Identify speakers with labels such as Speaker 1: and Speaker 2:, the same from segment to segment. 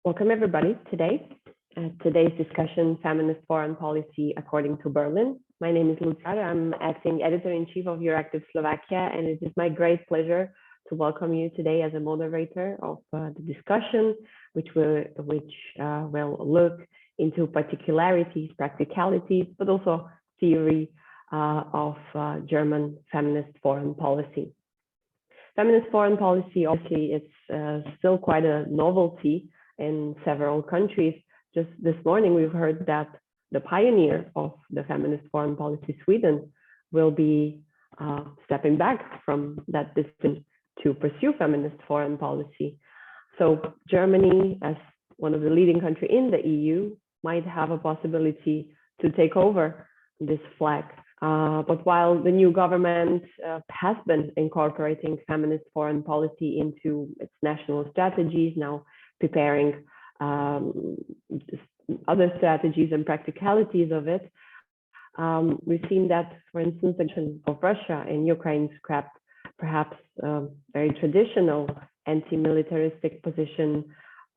Speaker 1: Welcome everybody today. Today's discussion, Feminist Foreign Policy According to Berlin. My name is Lucia. I'm acting editor-in-chief of Euractiv Slovakia, and it is my great pleasure to welcome you today as a moderator of the discussion, which will look into particularities, practicalities, but also theory of German feminist foreign policy. Feminist foreign policy obviously is still quite a novelty in several countries. Just this morning, we've heard that the pioneer of the feminist foreign policy, Sweden, will be stepping back from that decision to pursue feminist foreign policy. So Germany, as one of the leading countries in the EU, might have a possibility to take over this flag. But while the new government has been incorporating feminist foreign policy into its national strategies, now preparing other strategies and practicalities of it, we've seen that, for instance, the action of Russia in Ukraine scrapped perhaps very traditional anti-militaristic position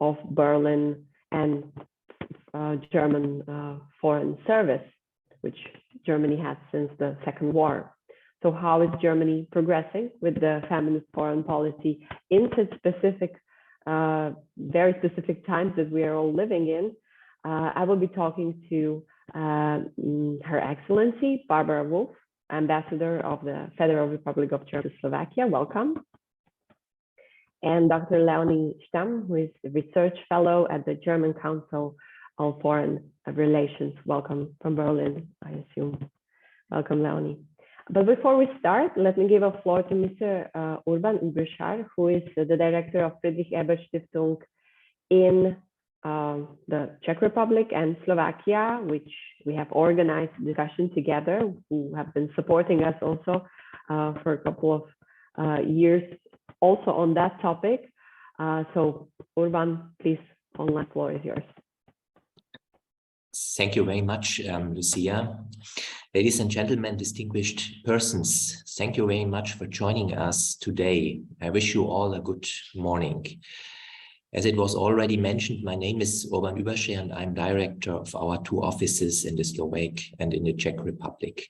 Speaker 1: of Berlin and German foreign service, which Germany had since the Second War. So how is Germany progressing with the feminist foreign policy into specific, very specific times that we are all living in? I will be talking to Her Excellency Barbara Wolf, Ambassador of the Federal Republic of Czechoslovakia. Welcome. And Dr. Leonie Stamm, who is a research fellow at the German Council on Foreign Relations. Welcome from Berlin, I assume. Welcome, Leonie. But before we start, let me give a floor to Mr. Urban Überschär, who is the director of Friedrich Ebert Stiftung in the Czech Republic and Slovakia, which we have organized discussion together, who have been supporting us also for a couple of years also on that topic. So Urban, please, online floor is yours.
Speaker 2: Thank you very much, Lucia. Ladies and gentlemen, distinguished persons, thank you very much for joining us today. I wish you all a good morning. As it was already mentioned, my name is Urban Überschär and I'm director of our two offices in the Slovak and in the Czech Republic.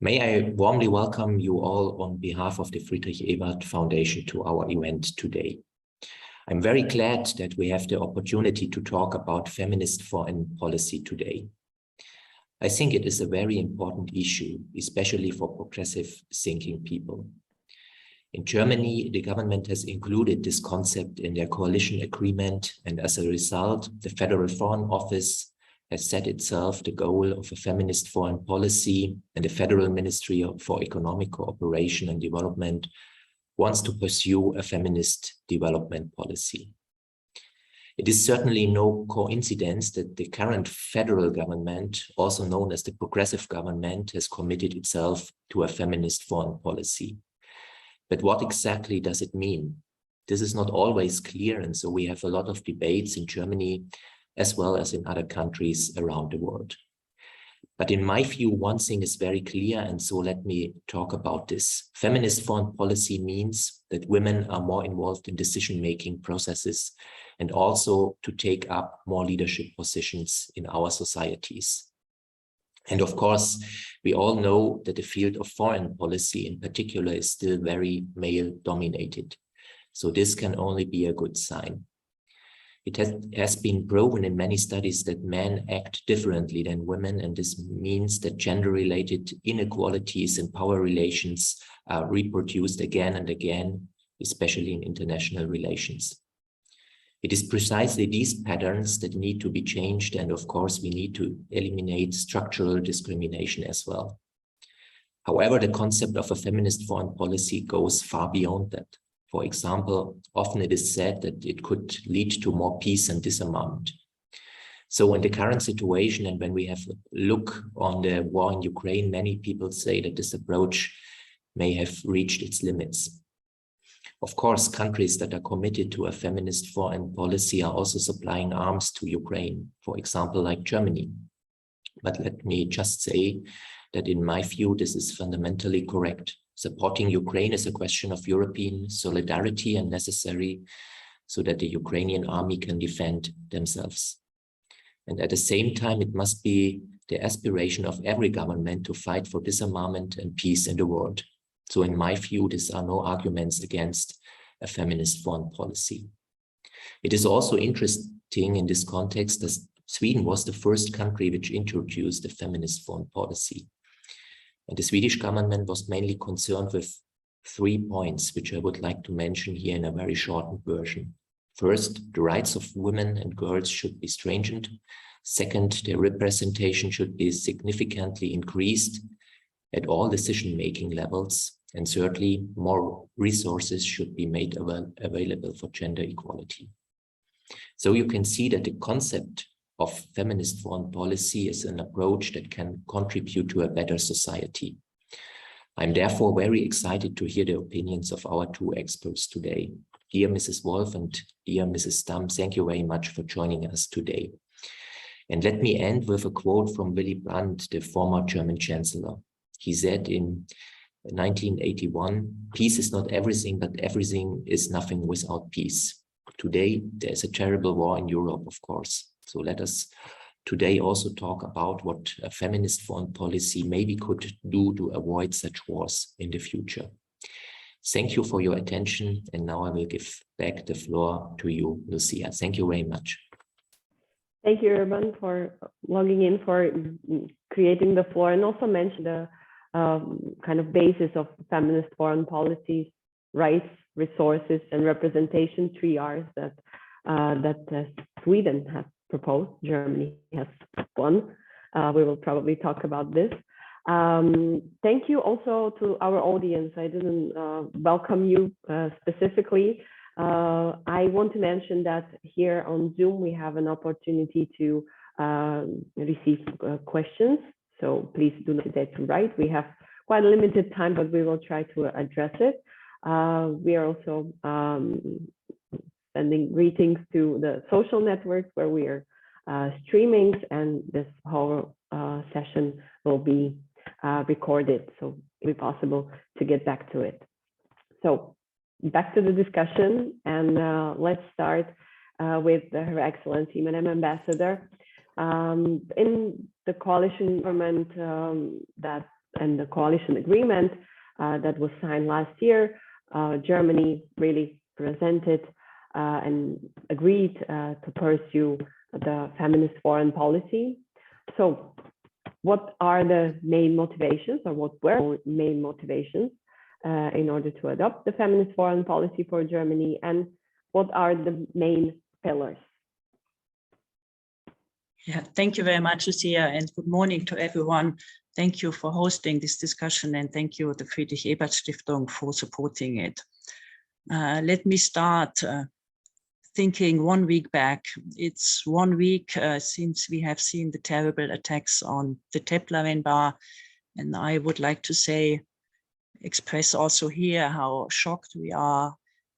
Speaker 2: May I warmly welcome you all on behalf of the Friedrich Ebert Foundation to our event today. I'm very glad that we have the opportunity to talk about feminist foreign policy today. I think it is a very important issue, especially for progressive thinking people. In Germany, the government has included this concept in their coalition agreement, and as a result, the Federal Foreign Office has set itself the goal of a feminist foreign policy, and the Federal Ministry for Economic Cooperation and Development wants to pursue a feminist development policy. It is certainly no coincidence that the current federal government, also known as the progressive government, has committed itself to a feminist foreign policy. But what exactly does it mean? This is not always clear, and so we have a lot of debates in Germany as well as in other countries around the world. But in my view, one thing is very clear, and so let me talk about this. Feminist foreign policy means that women are more involved in decision-making processes and also to take up more leadership positions in our societies. And of course, we all know that the field of foreign policy in particular is still very male-dominated. So this can only be a good sign. It has been proven in many studies that men act differently than women, and this means that gender-related inequalities in power relations are reproduced again and again, especially in international relations. It is precisely these patterns that need to be changed, and of course we need to eliminate structural discrimination as well. However, the concept of a feminist foreign policy goes far beyond that. For example, often it is said that it could lead to more peace and disarmament. So in the current situation, and when we have a look on the war in Ukraine, many people say that this approach may have reached its limits. Of course, countries that are committed to a feminist foreign policy are also supplying arms to Ukraine, for example, like Germany. But let me just say that in my view, this is fundamentally correct. Supporting Ukraine is a question of European solidarity and necessary so that the Ukrainian army can defend themselves. And at the same time, it must be the aspiration of every government to fight for disarmament and peace in the world. So in my view, these are no arguments against a feminist foreign policy. It is also interesting in this context that Sweden was the first country which introduced a feminist foreign policy. And the Swedish government was mainly concerned with 3 points, which I would like to mention here in a very shortened version. First, the rights of women and girls should be strengthened. Second, their representation should be significantly increased at all decision-making levels. And thirdly, more resources should be made available for gender equality. So you can see that the concept of feminist foreign policy is an approach that can contribute to a better society. I'm therefore very excited to hear the opinions of our two experts today. Dear Mrs. Wolf and dear Mrs. Stamm, thank you very much for joining us today. And let me end with a quote from Willy Brandt, the former German chancellor. He said in 1981, "Peace is not everything, but everything is nothing without peace." Today, there is a terrible war in Europe, of course. So let us today also talk about what a feminist foreign policy maybe could do to avoid such wars in the future. Thank you for your attention. And now I will give back the floor to you, Lucia. Thank you very much.
Speaker 1: Thank you, Urban, for logging in, for creating the floor, and also mention the kind of basis of feminist foreign policies: rights, resources, and representation, 3 R's that Sweden has proposed. Germany has one. We will probably talk about this. Thank you also to our audience. I didn't welcome you specifically. I want to mention that here on Zoom, we have an opportunity to receive questions. So please do not hesitate to write. We have quite a limited time, but we will try to address it. We are also sending greetings to the social networks where we are streaming, and this whole session will be recorded, so it will be possible to get back to it. So back to the discussion, and let's start with Her Excellency, Madam Ambassador. In the coalition government and the coalition agreement that was signed last year, Germany really presented and agreed to pursue the feminist foreign policy. So what are the main motivations, or what were main motivations in order to adopt the feminist foreign policy for Germany, and what are the main pillars?
Speaker 3: Yeah, thank you very much, Lucia, and good morning to everyone. Thank you for hosting this discussion, and thank you, the Friedrich Ebert Stiftung, for supporting it. Let me start thinking 1 week back. It's 1 week since we have seen the terrible attacks on the Teplaren bar, and I would like to express also here how shocked we are.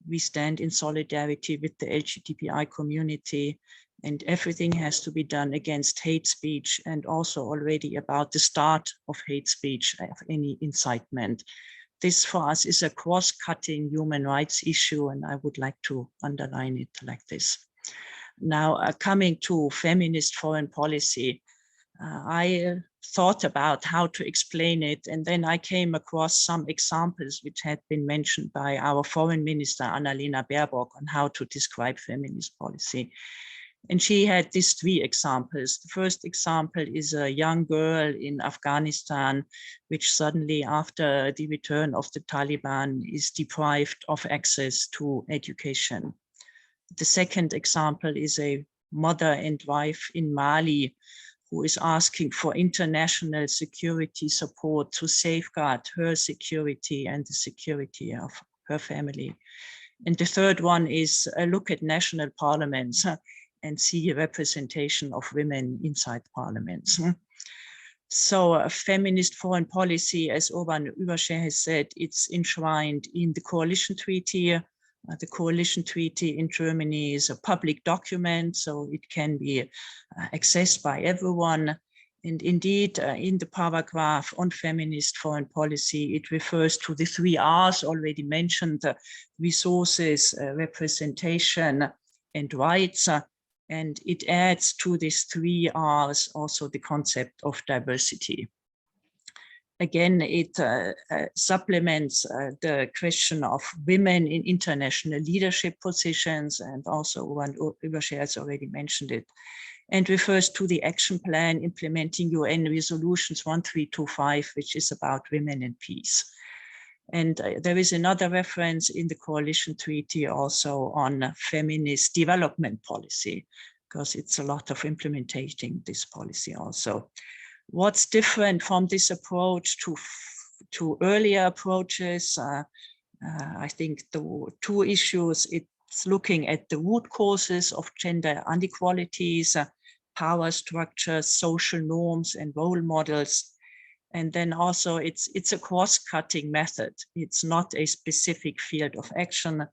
Speaker 3: We stand in solidarity with the LGBTI community, and everything has to be done against hate speech, and also already about the start of hate speech, of any incitement. This for us is a cross-cutting human rights issue, and I would like to underline it like this. Now, coming to feminist foreign policy, I thought about how to explain it, and then I came across some examples which had been mentioned by our foreign minister, Annalena Baerbock, on how to describe feminist policy. And she had these 3 examples. The first example is a young girl in Afghanistan, which suddenly, after the return of the Taliban, is deprived of access to education. The second example is a mother and wife in Mali who is asking for international security support to safeguard her security and the security of her family. And the third one is a look at national parliaments and see a representation of women inside parliaments. So a feminist foreign policy, as Urban Überschär has said, it's enshrined in the coalition treaty. The coalition treaty in Germany is a public document, so it can be accessed by everyone. And indeed, in the paragraph on feminist foreign policy, it refers to the 3 R's already mentioned, resources, representation, and rights. And it adds to these 3 R's also the concept of diversity. Again, it supplements the question of women in international leadership positions, and also Urban Überschär has already mentioned it, and refers to the action plan implementing UN resolutions 1325, which is about women and peace. And there is another reference in the coalition treaty also on feminist development policy, because it's a lot of implementing this policy also. What's different from this approach to earlier approaches? I think the 2 issues, it's looking at the root causes of gender inequalities, power structures, social norms, and role models. And then also it's a cross-cutting method. It's not a specific field of action,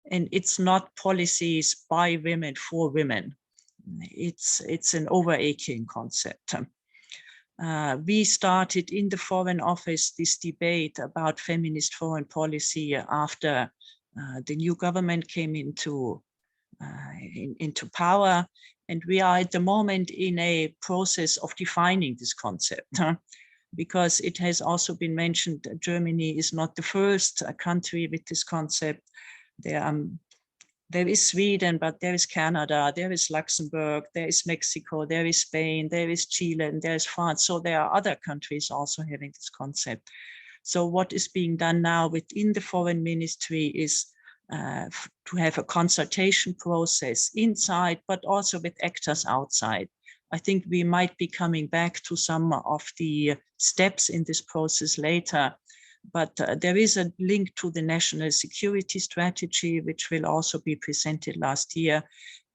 Speaker 3: and it's not policies by women for women. It's an overarching concept. We started in the Foreign Office this debate about feminist foreign policy after the new government came into power, and we are at the moment in a process of defining this concept, because it has also been mentioned that Germany is not the first country with this concept. There is Sweden, but there is Canada, there is Luxembourg, there is Mexico, there is Spain, there is Chile, and there is France. So there are other countries also having this concept. So what is being done now within the Foreign Ministry is to have a consultation process inside, but also with actors outside. I think we might be coming back to some of the steps in this process later. But there is a link to the national security strategy, which will also be presented last year.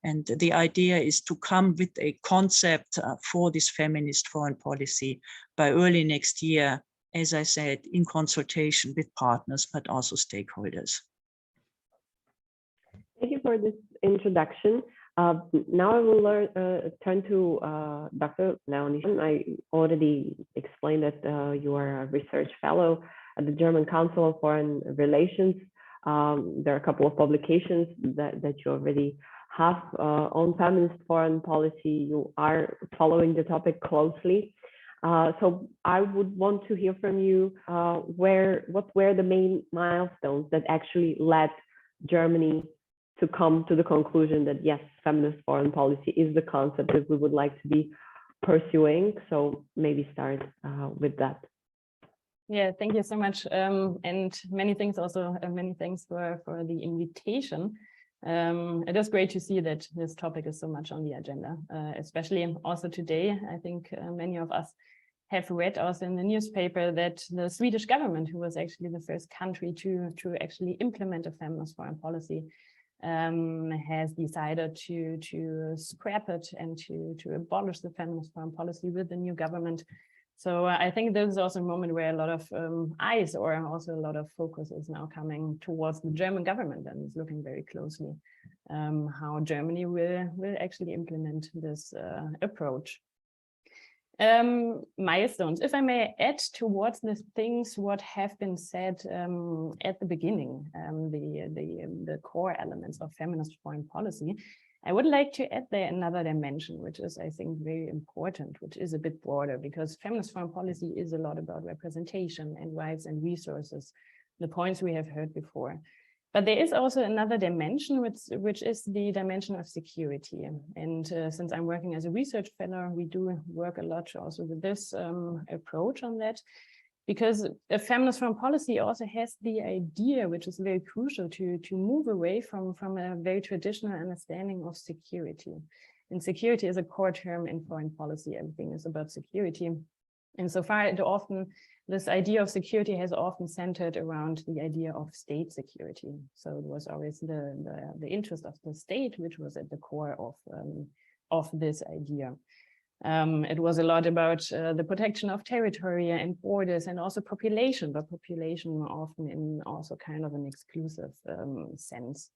Speaker 3: And the idea is to come with a concept for this feminist foreign policy by early next year, as I said, in consultation with partners, but also stakeholders.
Speaker 1: Thank you for this introduction. Now I will turn to Dr. Leonie. I already explained that you are a research fellow at the German Council of Foreign Relations. There are a couple of publications that you already have on feminist foreign policy. You are following the topic closely. So I would want to hear from you what were the main milestones that actually led Germany to come to the conclusion that yes, feminist foreign policy is the concept that we would like to be pursuing. So maybe start with that.
Speaker 4: Yeah, thank you so much. And many thanks also, many thanks for the invitation. It is great to see that this topic is so much on the agenda, especially also today. I think many of us have read also in the newspaper that the Swedish government, who was actually the first country to actually implement a feminist foreign policy, has decided to scrap it and to abolish the feminist foreign policy with the new government. So I think this is also a moment where a lot of eyes, or also a lot of focus, is now coming towards the German government, and is looking very closely how Germany will actually implement this approach. Milestones, if I may add towards the things what have been said at the beginning, the core elements of feminist foreign policy, I would like to add there another dimension, which is, I think, very important, which is a bit broader, because feminist foreign policy is a lot about representation and rights and resources, the points we have heard before. But there is also another dimension, which is the dimension of security. And since I'm working as a research fellow, we do work a lot also with this approach on that, because a feminist foreign policy also has the idea, which is very crucial, to move away from a very traditional understanding of security. And security is a core term in foreign policy. Everything is about security. And so far, this idea of security has often centered around the idea of state security. So it was always the interest of the state, which was at the core of this idea. It was a lot about the protection of territory and borders, and also population, but population often in also kind of an exclusive sense.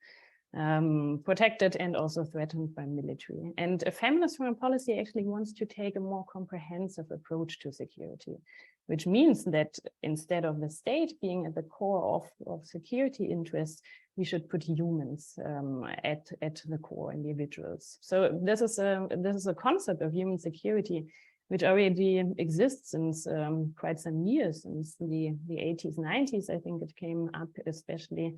Speaker 4: protected and also threatened by military. And a feminist foreign policy actually wants to take a more comprehensive approach to security, which means that instead of the state being at the core of security interests, we should put humans at the core, individuals. So this is a concept of human security which already exists since quite some years, since the 80s, 90s. I think it came up especially,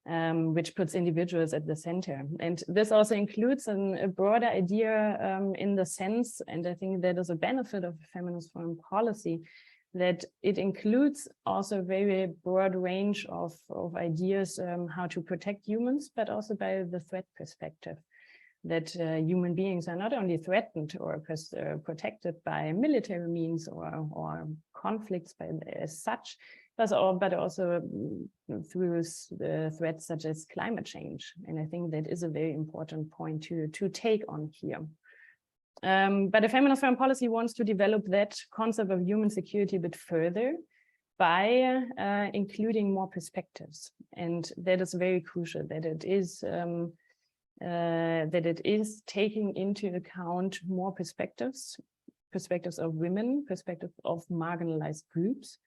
Speaker 4: which puts individuals at the center. And this also includes a broader idea in the sense, and I think that is a benefit of feminist foreign policy, that it includes also a very broad range of ideas how to protect humans, but also by the threat perspective, that human beings are not only threatened or protected by military means or conflicts as such, but also through the threats such as climate change. And I think that is a very important point to take on here. But a feminist foreign policy wants to develop that concept of human security a bit further by including more perspectives. And that is very crucial, that it is taking into account more perspectives of women, perspectives of marginalized groups.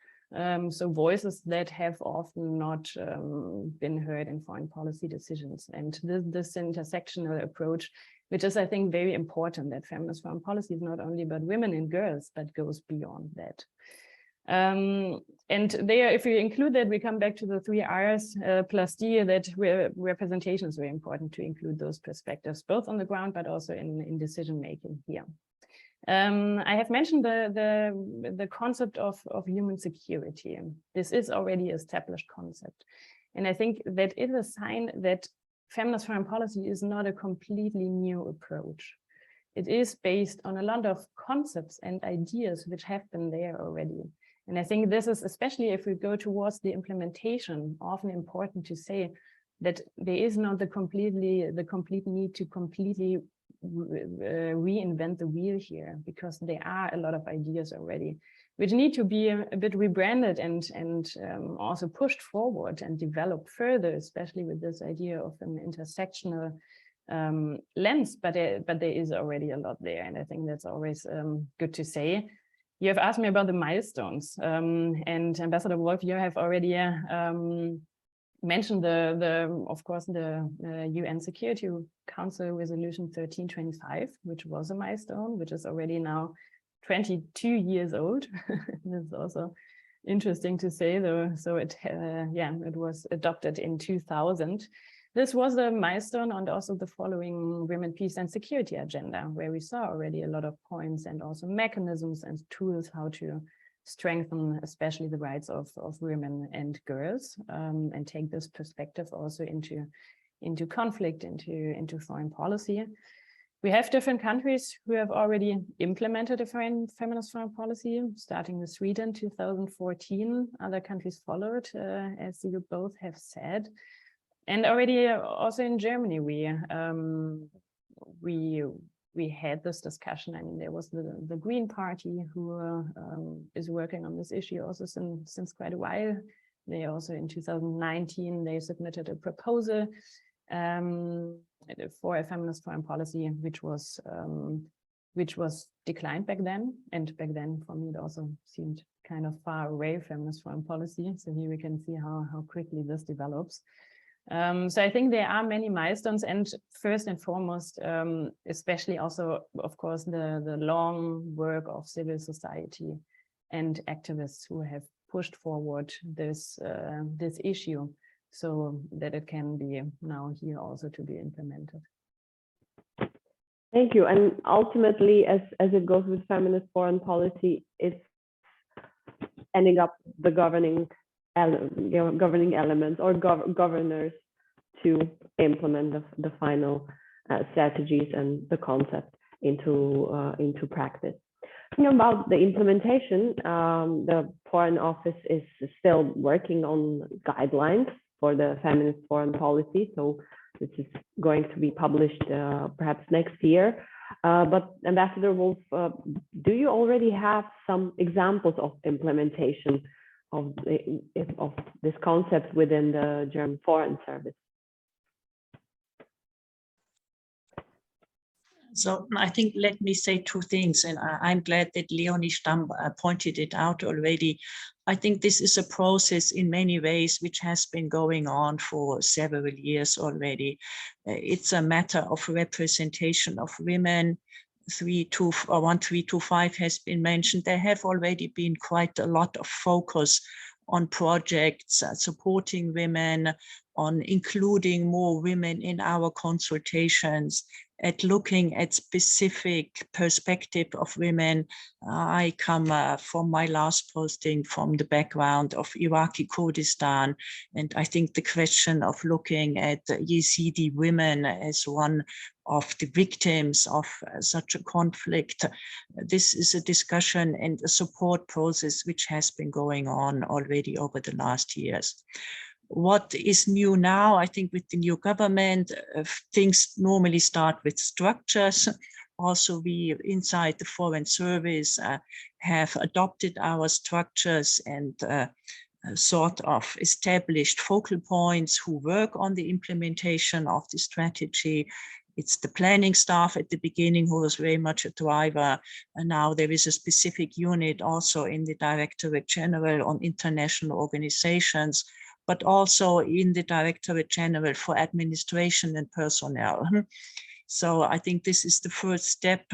Speaker 4: So voices that have often not been heard in foreign policy decisions. And this intersectional approach, which is, I think, very important, that feminist foreign policy is not only about women and girls, but goes beyond that. And there, if we include that, we come back to the 3 R's plus D, that representation is very important to include those perspectives, both on the ground, but also in decision-making here. I have mentioned the concept of human security. This is already an established concept. And I think that is a sign that feminist foreign policy is not a completely new approach. It is based on a lot of concepts and ideas which have been there already. And I think this is, especially if we go towards the implementation, often important to say that there is not the complete need to completely reinvent the wheel here, because there are a lot of ideas already which need to be a bit rebranded and also pushed forward and developed further, especially with this idea of an intersectional lens. But there is already a lot there, and I think that's always good to say. You have asked me about the milestones, and Ambassador Wolf, you have already mentioned of course, the UN Security Council Resolution 1325, which was a milestone, which is already now 22 years old. This is also interesting to say, though. So it was adopted in 2000. This was a milestone on also the following Women, Peace and Security agenda, where we saw already a lot of points and also mechanisms and tools how to strengthen especially the rights of women and girls, and take this perspective also into conflict, into foreign policy. We have different countries who have already implemented a feminist foreign policy, starting with Sweden 2014. Other countries followed, as you both have said. And already also in Germany, we had this discussion. I mean, there was the Green Party who is working on this issue also since quite a while. They also in 2019, they submitted a proposal for a feminist foreign policy, which was declined back then. And back then, for me, it also seemed kind of far away, feminist foreign policy. So here we can see how quickly this develops. So I think there are many milestones, and first and foremost, especially also, of course, the long work of civil society and activists who have pushed forward this issue so that it can be now here also to be implemented.
Speaker 1: Thank you. And ultimately, as it goes with feminist foreign policy, it's ending up the governing elements or governors to implement the final strategies and the concept into practice. About the implementation, the Foreign Office is still working on guidelines for the feminist foreign policy. So this is going to be published perhaps next year. But Ambassador Wolf, do you already have some examples of implementation of this concept within the German Foreign Service?
Speaker 3: So I think let me say two things, and I'm glad that Leonie Stamm pointed it out already. I think this is a process in many ways which has been going on for several years already. It's a matter of representation of women. 1325 has been mentioned. There have already been quite a lot of focus on projects supporting women, on including more women in our consultations, at looking at specific perspective of women. I come from my last posting from the background of Iraqi Kurdistan, and I think the question of looking at Yazidi women as one of the victims of such a conflict, this is a discussion and a support process which has been going on already over the last years. What is new now? I think with the new government, things normally start with structures. Also, we inside the Foreign Service have adopted our structures and sort of established focal points who work on the implementation of the strategy. It's the planning staff at the beginning who was very much a driver. And now there is a specific unit also in the Directorate General on international organizations, but also in the Directorate General for Administration and Personnel. So I think this is the first step,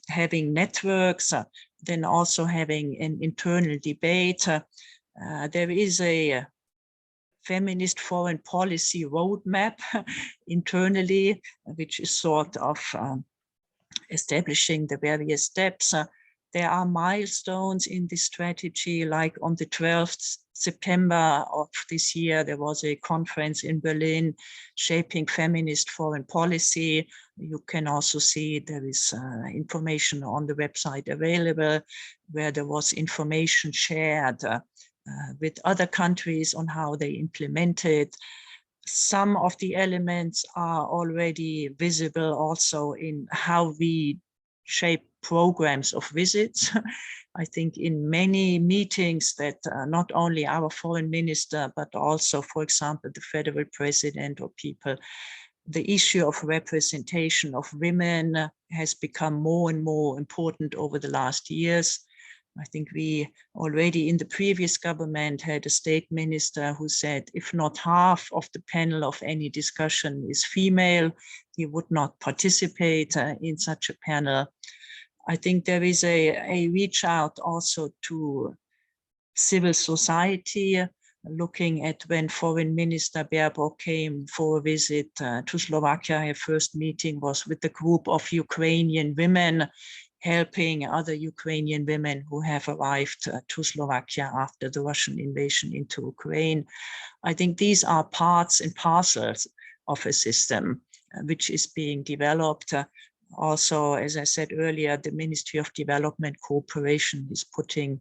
Speaker 3: having networks, then also having an internal debate. There is a feminist foreign policy roadmap internally, which is sort of establishing the various steps. There are milestones in this strategy, like on the 12th September of this year, there was a conference in Berlin, Shaping Feminist Foreign Policy. You can also see there is information on the website available, where there was information shared with other countries on how they implemented. Some of the elements are already visible also in how we shape programs of visits. I think in many meetings that not only our foreign minister, but also, for example, the federal president or people, the issue of representation of women has become more and more important over the last years. I think we already in the previous government had a state minister who said, if not half of the panel of any discussion is female, he would not participate in such a panel. I think there is a reach out also to civil society, looking at when Foreign Minister Baerbock came for a visit to Slovakia. Her first meeting was with a group of Ukrainian women, helping other Ukrainian women who have arrived to Slovakia after the Russian invasion into Ukraine. I think these are parts and parcels of a system which is being developed. Also, as I said earlier, the Ministry of Development Cooperation is putting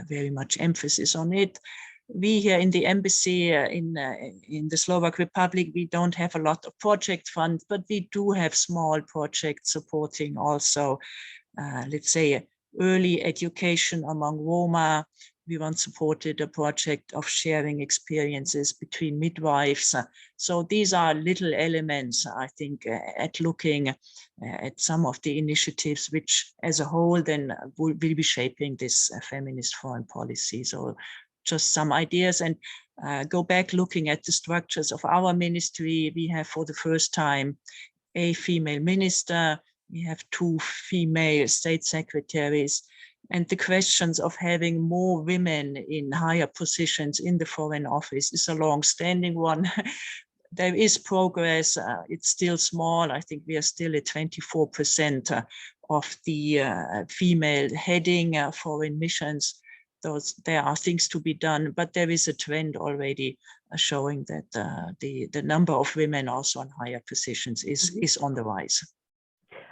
Speaker 3: very much emphasis on it. We here in the embassy in the Slovak Republic, we don't have a lot of project funds, but we do have small projects supporting also, let's say, early education among Roma. We once supported a project of sharing experiences between midwives. So these are little elements, I think, at looking at some of the initiatives which as a whole then will be shaping this feminist foreign policy. So just some ideas, and go back looking at the structures of our ministry. We have for the first time a female minister, we have 2 female state secretaries, and the questions of having more women in higher positions in the Foreign Office is a long-standing one. There is progress, it's still small. I think we are still at 24% of the female heading foreign missions. There are things to be done, but there is a trend already showing that the number of women also in higher positions is on the rise.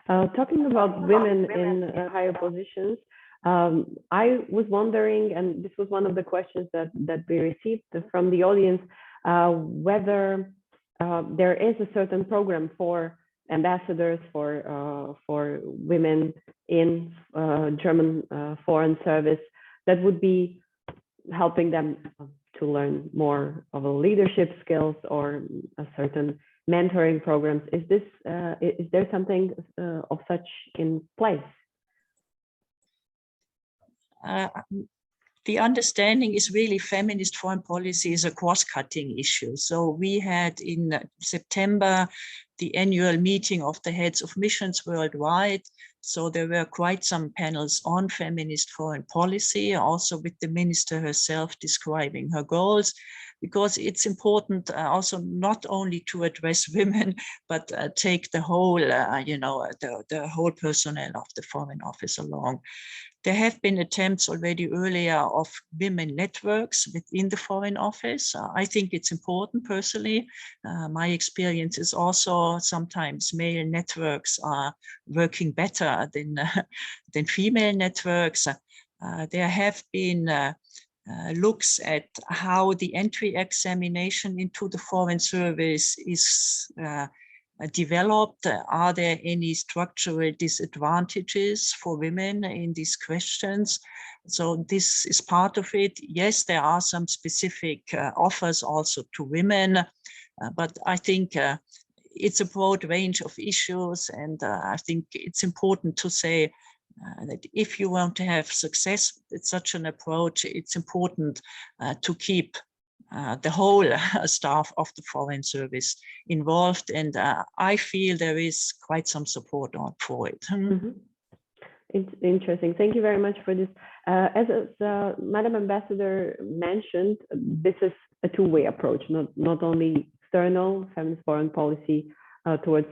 Speaker 1: Talking about women in higher positions, I was wondering, and this was one of the questions that we received from the audience, whether there is a certain program for ambassadors, for women in German Foreign Service that would be helping them to learn more of a leadership skills or a certain mentoring programs. Is there something of such in place?
Speaker 3: The understanding is really feminist foreign policy is a cross-cutting issue. So we had in September the annual meeting of the heads of missions worldwide. So there were quite some panels on feminist foreign policy, also with the minister herself describing her goals, because it's important also not only to address women, but take the whole, the whole personnel of the Foreign Office along. There have been attempts already earlier of women networks within the Foreign Office. I think it's important personally. My experience is also sometimes male networks are working better than female networks. There have been looks at how the entry examination into the Foreign Service is developed. Are there any structural disadvantages for women in these questions? So this is part of it. Yes, there are some specific offers also to women, but I think it's a broad range of issues, and I think it's important to say that if you want to have success with such an approach, it's important to keep the whole staff of the Foreign Service involved, and I feel there is quite some support for it.
Speaker 1: Mm-hmm. It's interesting. Thank you very much for this. As Madam Ambassador mentioned, this is a two-way approach, not only external feminist foreign policy towards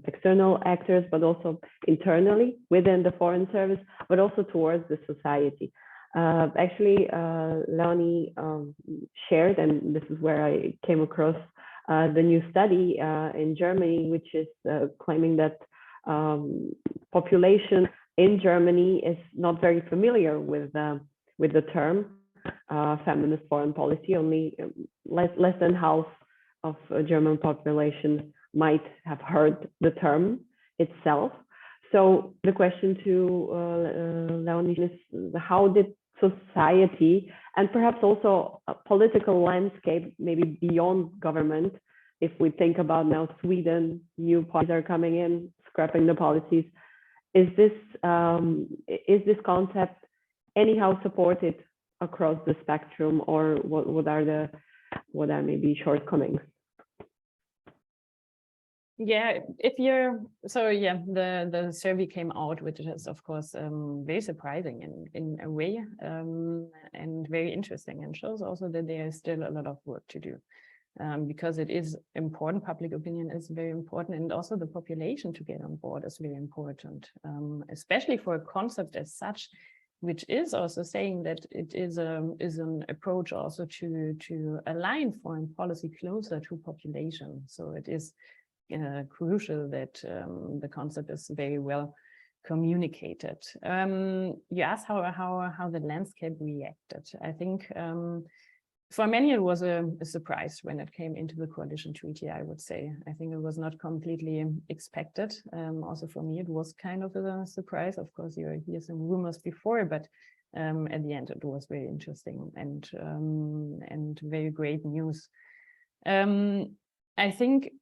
Speaker 1: external actors, but also internally within the Foreign Service, but also towards the society. Actually, Leonie shared, and this is where I came across the new study in Germany, which is claiming that population in Germany is not very familiar with the term feminist foreign policy. Only less than half of a German population might have heard the term itself. So the question to Leonie is, how did society and perhaps also a political landscape, maybe beyond government, if we think about now Sweden, new parties are coming in, scrapping the policies, is this concept anyhow supported across the spectrum, or what are maybe shortcomings?
Speaker 4: Yeah, the survey came out, which is of course very surprising in a way, and very interesting, and shows also that there is still a lot of work to do, because it is important. Public opinion is very important, and also the population to get on board is very important, especially for a concept as such, which is also saying that it is an approach also to align foreign policy closer to population. So it is crucial that the concept is very well communicated. You asked how the landscape reacted. I think for many it was a surprise when it came into the coalition treaty, I would say. I think it was not completely expected. Also for me it was kind of a surprise. Of course, you hear some rumors before, but at the end it was very interesting and very great news. I think.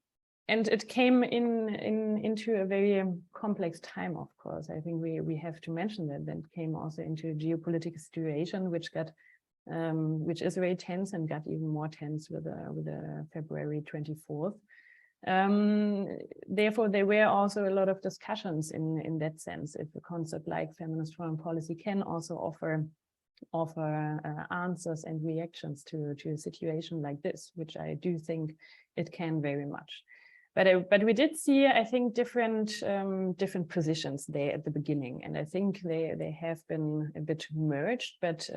Speaker 4: And it came into a very complex time, of course. I think we have to mention that came also into a geopolitical situation which is very tense and got even more tense with the February 24th. Therefore, there were also a lot of discussions in that sense, if a concept like feminist foreign policy can also offer answers and reactions to a situation like this, which I do think it can very much. But we did see, I think, different positions there at the beginning, and I think they have been a bit merged. But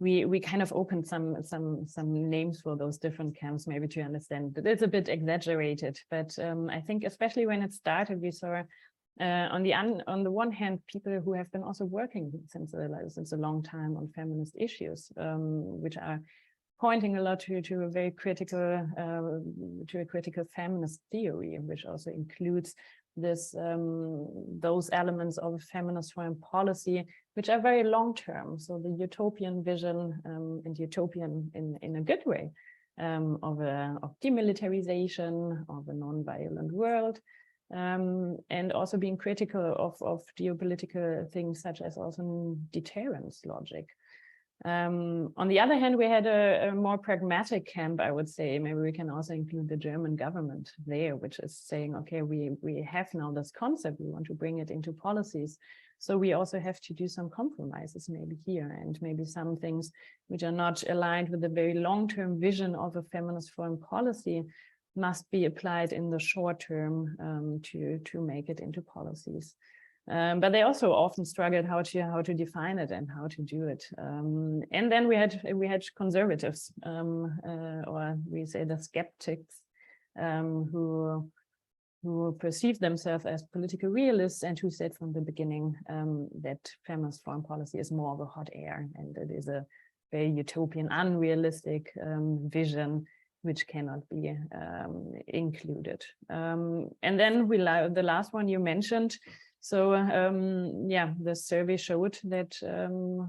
Speaker 4: we kind of opened some names for those different camps, maybe to understand that it's a bit exaggerated. But I think especially when it started, we saw on the one hand people who have been also working since a long time on feminist issues, which are pointing a lot to a very critical feminist theory, which also includes those elements of feminist foreign policy, which are very long term. So the utopian vision, and utopian in a good way, of demilitarization, of a non-violent world, and also being critical of geopolitical things such as also deterrence logic. On the other hand, we had a more pragmatic camp, I would say. Maybe we can also include the German government there, which is saying, okay, we have now this concept, we want to bring it into policies. So we also have to do some compromises maybe here, and maybe some things which are not aligned with the very long-term vision of a feminist foreign policy must be applied in the short term to make it into policies. But they also often struggled how to define it and how to do it. And then we had conservatives, or we say the skeptics, who perceived themselves as political realists and who said from the beginning that feminist foreign policy is more of a hot air, and it is a very utopian, unrealistic vision which cannot be included. And then the last one you mentioned. So yeah, the survey showed that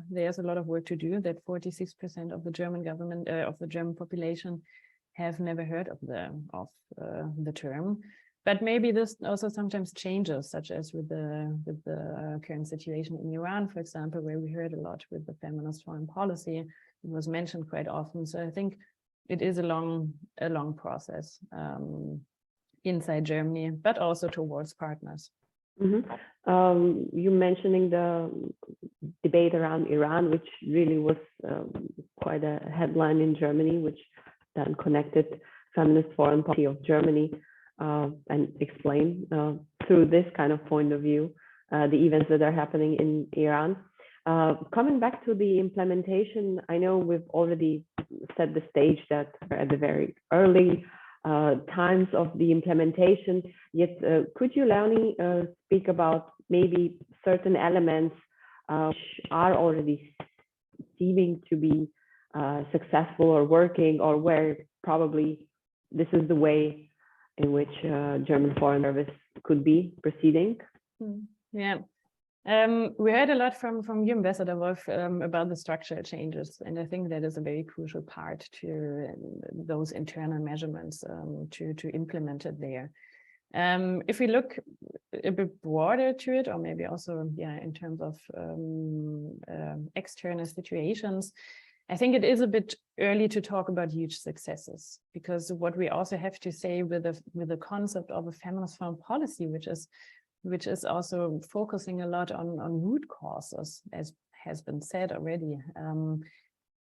Speaker 4: there's a lot of work to do, that 46% of the German government, of the German population have never heard of the term. But maybe this also sometimes changes, such as with the current situation in Iran, for example, where we heard a lot with the feminist foreign policy. It was mentioned quite often. So I think it is a long process inside Germany, but also towards partners.
Speaker 1: Mm-hmm. You mentioning the debate around Iran, which really was quite a headline in Germany, which then connected feminist foreign policy of Germany and explained through this kind of point of view the events that are happening in Iran. Coming back to the implementation, I know we've already set the stage that we're at the very early times of the implementation, yet could you, Leonie, speak about maybe certain elements which are already seeming to be successful or working, or where probably this is the way in which German Foreign Service could be proceeding?
Speaker 4: Yeah. We heard a lot from you, Ambassador Wolf, about the structural changes, and I think that is a very crucial part to those internal measurements to implement it there. If we look a bit broader to it, or maybe also in terms of external situations, I think it is a bit early to talk about huge successes, because what we also have to say with the concept of a feminist foreign policy, which is also focusing a lot on root causes, as has been said already.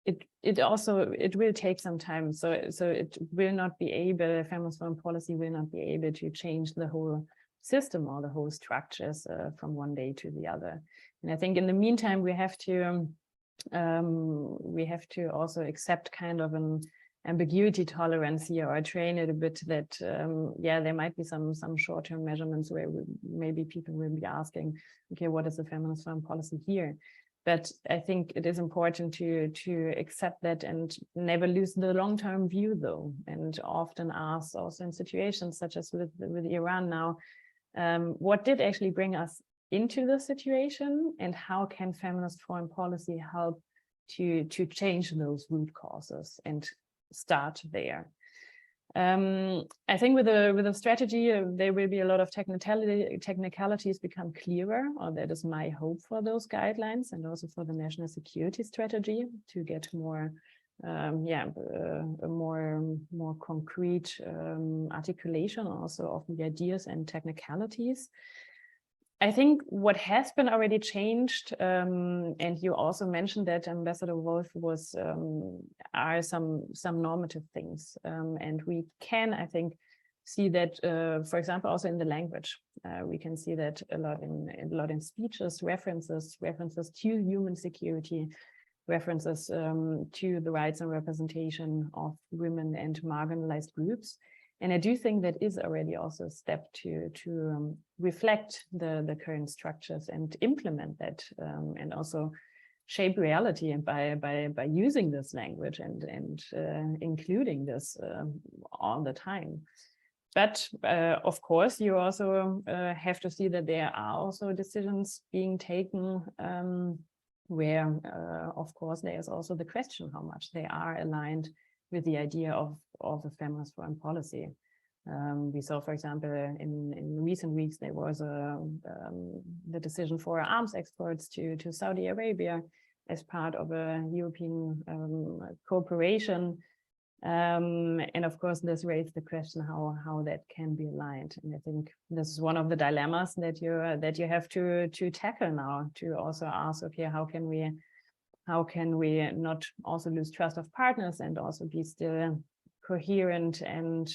Speaker 4: It will take some time. So it will not be able, feminist foreign policy will not be able to change the whole system or the whole structures from one day to the other. And I think in the meantime, we have to also accept kind of an ambiguity tolerance here, or train it a bit that there might be some short-term measurements where maybe people will be asking, okay, what is the feminist foreign policy here? But I think it is important to accept that and never lose the long-term view, though, and often ask also in situations such as with Iran now, what did actually bring us into the situation, and how can feminist foreign policy help to change those root causes and start there. I think with a strategy, there will be a lot of technicalities become clearer, or that is my hope for those guidelines, and also for the national security strategy to get more, a more concrete articulation also of the ideas and technicalities. I think what has been already changed, and you also mentioned that, Ambassador Wolf, are some normative things, and we can, I think, see that, for example, also in the language, we can see that a lot in speeches, references to human security, references to the rights and representation of women and marginalized groups. And I do think that is already also a step to reflect the current structures and implement that, and also shape reality, and by using this language and including this all the time. But of course, you also have to see that there are also decisions being taken where, of course, there is also the question how much they are aligned the idea of a feminist foreign policy. We saw, for example, in recent weeks, there was the decision for arms exports to Saudi Arabia as part of a European cooperation. And of course, this raised the question how that can be aligned. And I think this is one of the dilemmas that you have to tackle now, to also ask, okay, how can we not also lose trust of partners and also be still coherent and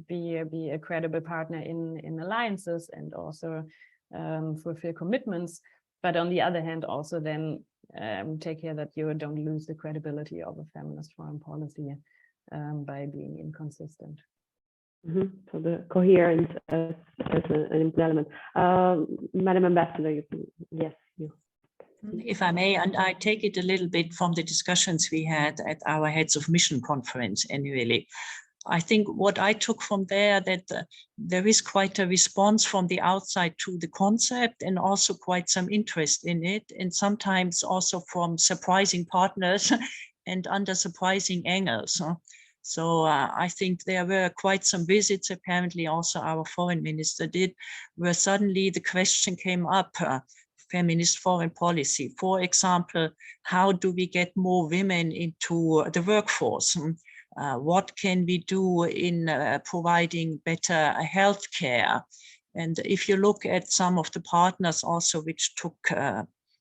Speaker 4: be a credible partner in alliances and also fulfill commitments, but on the other hand also then take care that you don't lose the credibility of a feminist foreign policy by being inconsistent.
Speaker 1: Mm-hmm. So the coherence as an important element. Madam Ambassador, yes, you.
Speaker 3: If I may, and I take it a little bit from the discussions we had at our Heads of Mission conference annually. I think what I took from there, that there is quite a response from the outside to the concept and also quite some interest in it, and sometimes also from surprising partners and under surprising angles. So I think there were quite some visits, apparently also our foreign minister did, where suddenly the question came up, feminist foreign policy. For example, how do we get more women into the workforce? What can we do in providing better health care? And if you look at some of the partners also which took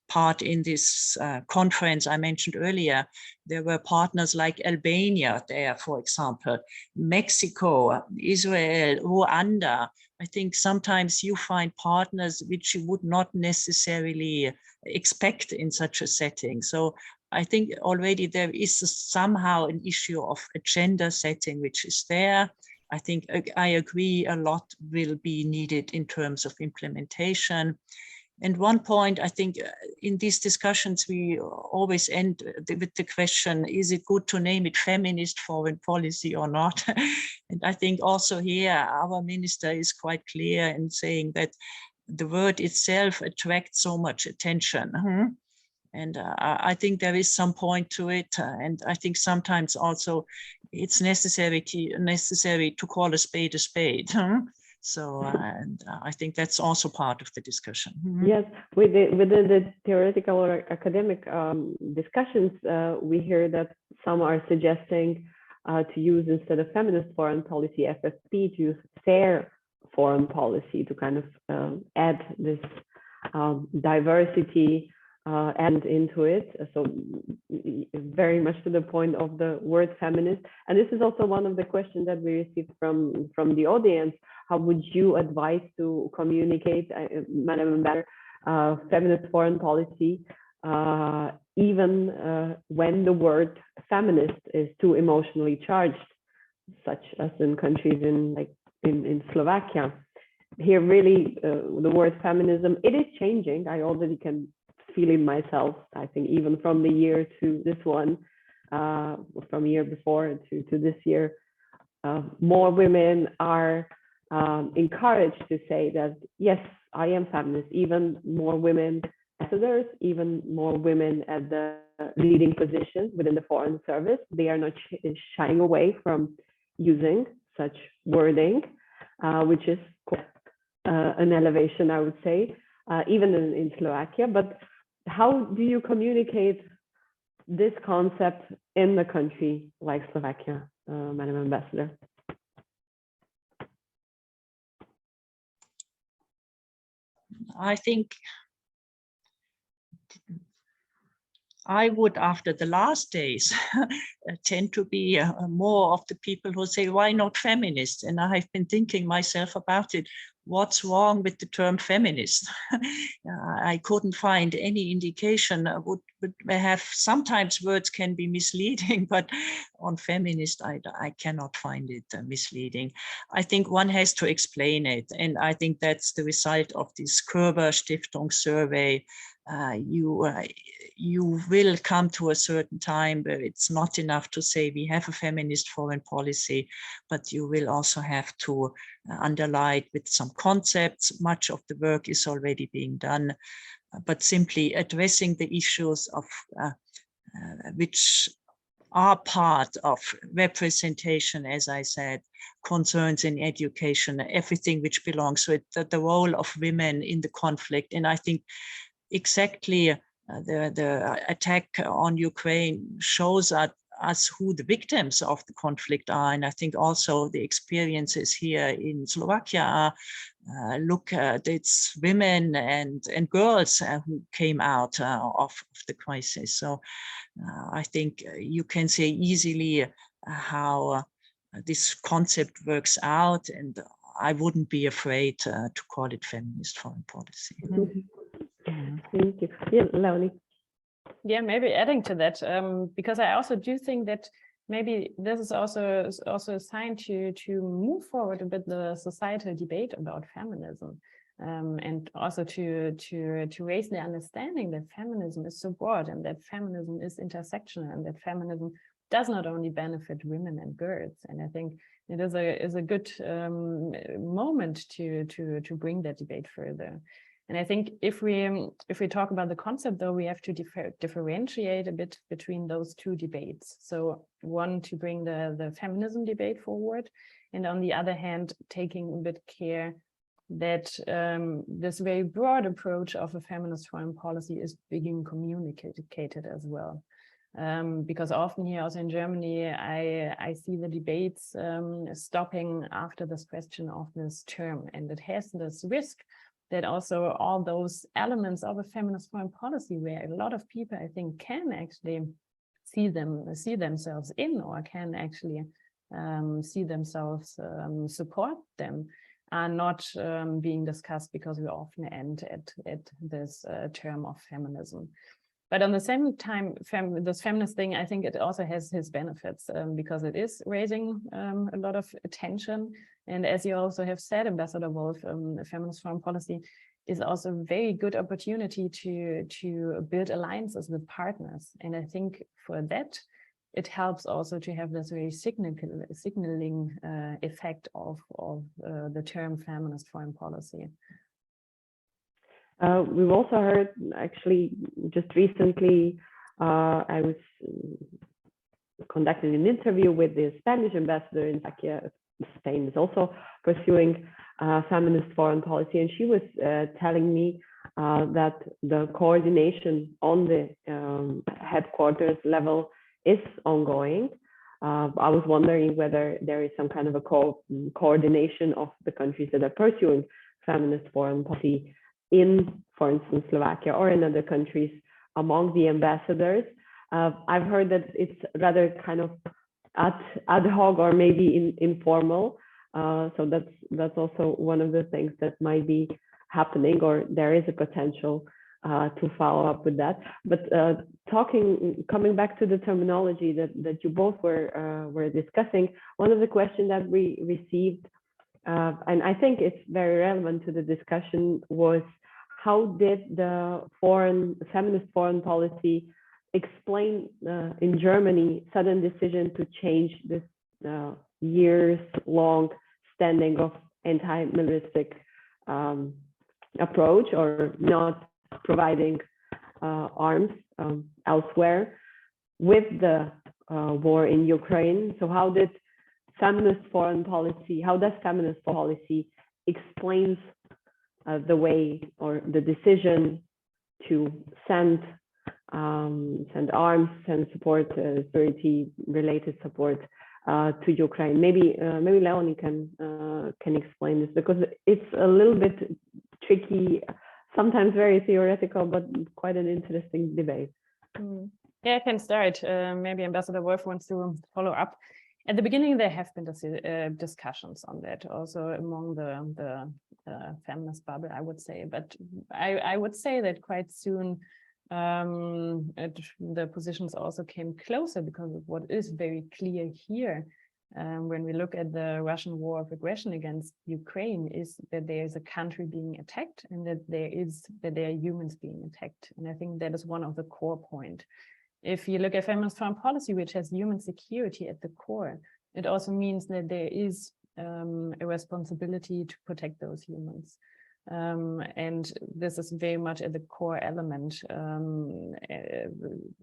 Speaker 3: part in this conference I mentioned earlier, there were partners like Albania there, for example, Mexico, Israel, Rwanda. I think sometimes you find partners which you would not necessarily expect in such a setting. So I think already there is somehow an issue of a gender setting which is there. I think I agree a lot will be needed in terms of implementation. And one point, I think in these discussions, we always end with the question, is it good to name it feminist foreign policy or not? And I think also here, our minister is quite clear in saying that the word itself attracts so much attention. And I think there is some point to it. And I think sometimes also it's necessary to call a spade a spade. So and I think that's also part of the discussion.
Speaker 1: Yes, within the theoretical or academic discussions, we hear that some are suggesting to use, instead of feminist foreign policy, FFP, to use fair foreign policy to kind of add this diversity and into it. So very much to the point of the word feminist. And this is also one of the questions that we received from the audience. How would you advise to communicate, Madam Ambassador, feminist foreign policy, even when the word feminist is too emotionally charged, such as in countries in Slovakia? Here, really, the word feminism, it is changing. I already can feel it myself. I think even from the year to this one, from year before to this year, more women are encouraged to say that, yes, I am feminist. Even more women ambassadors, even more women at the leading positions within the foreign service. They are not shying away from using such wording, which is an elevation, I would say, even in Slovakia. But how do you communicate this concept in the country like Slovakia, Madam Ambassador?
Speaker 3: I think I would, after the last days, tend to be more of the people who say, why not feminist? And I have been thinking myself about it. What's wrong with the term feminist? I couldn't find any indication. Would have, sometimes words can be misleading, but on feminist, I cannot find it misleading. I think one has to explain it. And I think that's the result of this Körber Stiftung survey. You will come to a certain time where it's not enough to say we have a feminist foreign policy, but you will also have to underlie it with some concepts. Much of the work is already being done, but simply addressing the issues of which are part of representation, as I said, concerns in education, everything which belongs to it, the role of women in the conflict. And I think exactly the attack on Ukraine shows us who the victims of the conflict are. And I think also the experiences here in Slovakia are, look at it's women and girls who came out of the crisis. So I think you can say easily how this concept works out, and I wouldn't be afraid to call it feminist foreign policy.
Speaker 1: Thank you. Yeah, Leonie.
Speaker 4: Yeah, maybe adding to that, because I also do think that maybe this is also a sign to move forward a bit the societal debate about feminism, and also to raise the understanding that feminism is so broad and that feminism is intersectional and that feminism does not only benefit women and girls. And I think it is a good moment to bring that debate further. And I think if we talk about the concept, though, we have to differentiate a bit between those two debates. So one, to bring the feminism debate forward, and on the other hand, taking a bit care that this very broad approach of a feminist foreign policy is being communicated as well. Because often here also in Germany, I see the debates stopping after this question of this term, and it has this risk that also all those elements of a feminist foreign policy, where a lot of people, I think, can actually see themselves in, or can actually see themselves support them, are not being discussed, because we often end at this term of feminism. But on the same time, this feminist thing, I think it also has its benefits, because it is raising a lot of attention. And as you also have said, Ambassador Wolf, feminist foreign policy is also a very good opportunity to build alliances with partners. And I think for that, it helps also to have this very signaling effect of the term feminist foreign policy.
Speaker 1: We've also heard, actually, just recently, I was conducting an interview with the Spanish ambassador in Czechia. Spain is also pursuing feminist foreign policy, and she was telling me that the coordination on the headquarters level is ongoing. I was wondering whether there is some kind of a coordination of the countries that are pursuing feminist foreign policy in, for instance, Slovakia or in other countries among the ambassadors. I've heard that it's rather kind of ad hoc or maybe informal. So that's also one of the things that might be happening, or there is a potential to follow up with that. But coming back to the terminology that you both were discussing, one of the questions that we received, and I think it's very relevant to the discussion, was how did the feminist foreign policy explain in Germany sudden decision to change this years-long standing of anti-militaristic approach, or not providing arms elsewhere with the war in Ukraine. So how does feminist foreign policy explains the way or the decision to send arms, send support, security-related support to Ukraine? Maybe Leonie can explain this, because it's a little bit tricky, sometimes very theoretical, but quite an interesting debate.
Speaker 4: Yeah, I can start. Maybe Ambassador Wolf wants to follow up. At the beginning, there have been discussions on that, also among the feminist bubble, I would say. But I would say that quite soon the positions also came closer, because of what is very clear here when we look at the Russian war of aggression against Ukraine, is that there is a country being attacked, and that there are humans being attacked. And I think that is one of the core points. If you look at feminist foreign policy, which has human security at the core, it also means that there is a responsibility to protect those humans. And this is very much at the core element,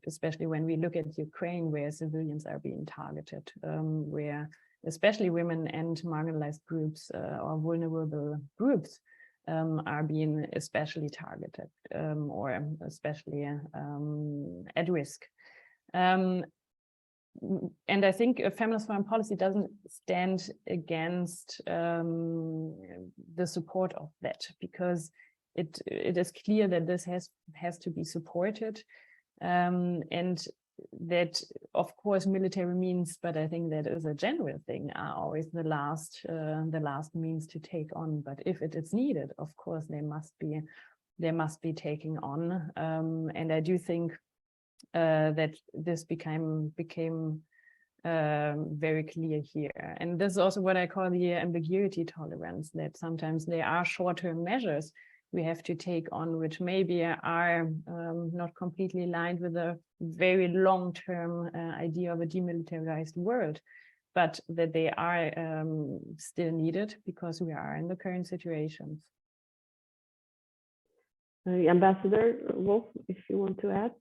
Speaker 4: especially when we look at Ukraine, where civilians are being targeted, where especially women and marginalized groups or vulnerable groups are being especially targeted or especially at risk. And I think a feminist foreign policy doesn't stand against the support of that, because it is clear that this has to be supported, and that of course military means, but I think that is a general thing, are always the last means to take on. But if it is needed, of course they must be taken on, and I do think that this became very clear here. And this is also what I call the ambiguity tolerance, that sometimes there are short-term measures we have to take on, which maybe are not completely aligned with a very long-term idea of a demilitarized world, but that they are still needed because we are in the current situations.
Speaker 1: Ambassador Wolf, if you want to add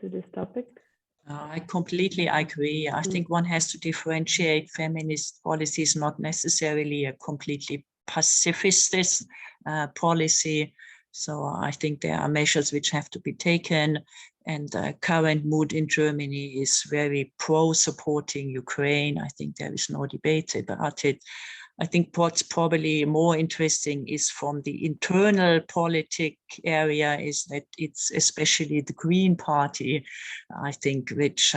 Speaker 1: to this topic.
Speaker 3: I completely agree. I think one has to differentiate feminist policies, not necessarily a completely pacifist policy. So I think there are measures which have to be taken, and the current mood in Germany is very pro-supporting Ukraine. I think there is no debate about it. I think what's probably more interesting is from the internal politic area is that it's especially the Green Party, I think, which